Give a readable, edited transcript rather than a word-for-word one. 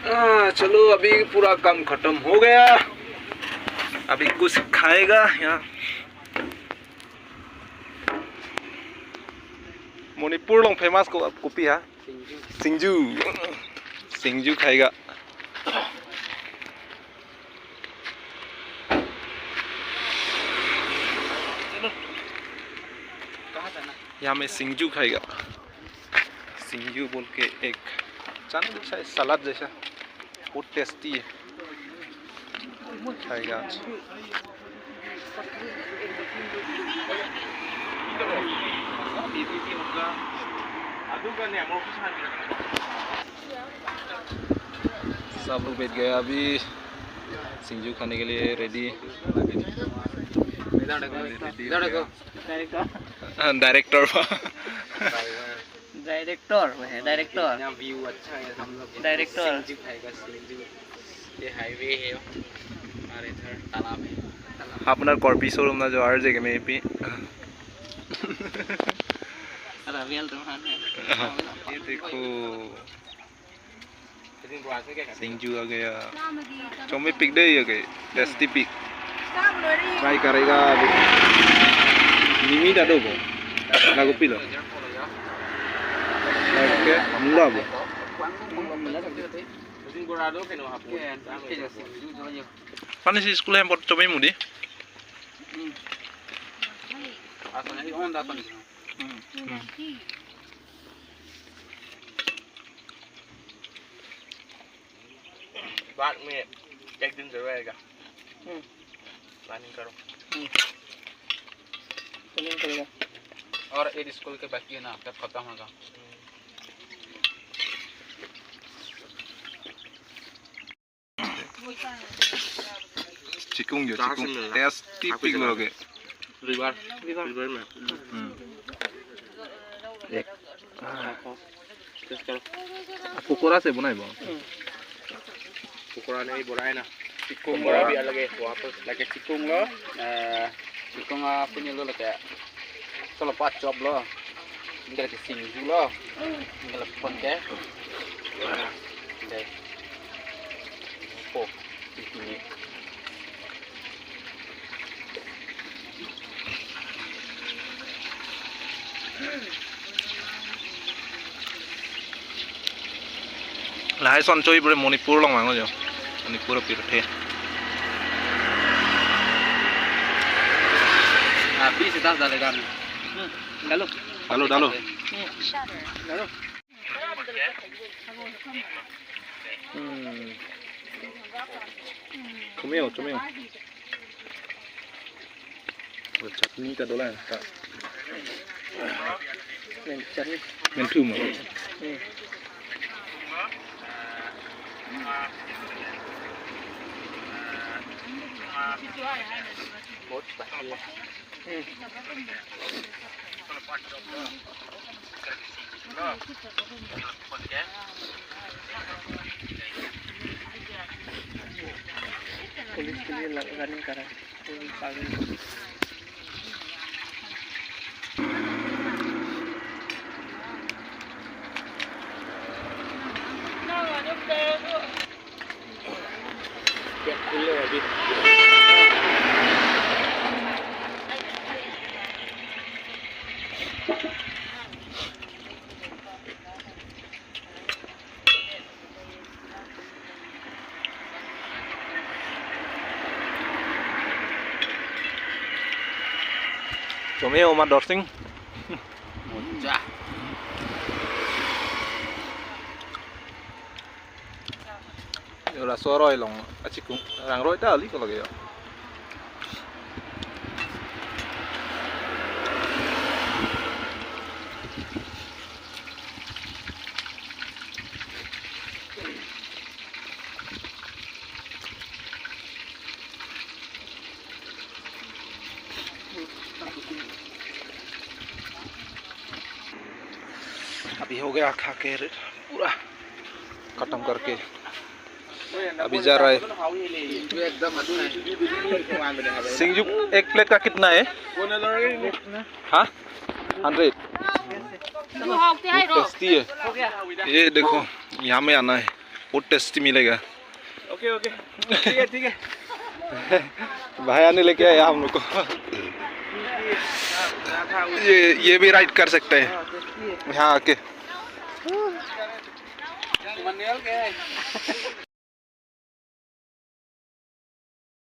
चलो अभी पूरा काम खत्म हो गया। अभी कुछ खाएगा यहाँ। मणिपुर लोग फेमस को कॉफी है सिंजू। सिंजू खाएगा। यहाँ में सिंजू खाएगा। सिंजू बोल के एक चना जैसा सलाद जैसा बहुत टेस्टी है, खाएगा आज। सब लोग बैठ गए अभी सिंजू खाने के लिए रेडी। डायरेक्टर डायरेक्टर है डायरेक्टर। व्यू अच्छा है, हम लोग डायरेक्टर सिंजू खाएगा। सिंजू ये हाईवे है और इधर तालाब है। अपना कॉर्पी शोरूम ना जो हर जगह में भी ये देखो सिंजू आ गया। चौमे पिक दे आ गए टेस्टी पिक ट्राई करेगा अभी। मिमी डालो वो लागो पिलो ओके मुला वो पानी से स्कूल है बहुत चौमे मुड़ी बाद में एक दिन जरूर आएगा। प्लानिंग करो। प्लानिंग करेगा। और एक स्कूल के बाकी है ना, कब खत्म होगा। चिकन जो चिकन टेस्टी पिक लोगे रिवर में एक पकोड़ा से बनाए बो पकोड़ा नहीं बोरा है ना, चिकन बोरा भी अलग है। वहाँ पर लगे चिकन लो, chicken punya lo kayak selepas job lo, tinggal ke sini lo, tinggal pon ke, deh, oh, ini. lại son chơi bữa Monipuर lòng hoàng rồi Monipuर ở phía Habis kita jalan. Lalu. Dalu. Chomeo. Rồi chutney cả đó là cả. Men thum mà. Bot basi. Police के लिए running कर रहा है। Police आ गई। Chomeo mà đọt sinh. Dạ. Giờ là xóa rồi lòng chỉ cũng ràng rồi ta lý có là cái अभी हो गया खा के पूरा खत्म करके अभी जा रहा है। सिंजू एक प्लेट का कितना है? हाँ 100। टेस्टी है। ये देखो यहाँ में आना है। बहुत टेस्टी मिलेगा। ओके ओके ठीक है भाया ने लेके आया हम लोग को। ये भी राइड कर सकते हैं यहाँ आके।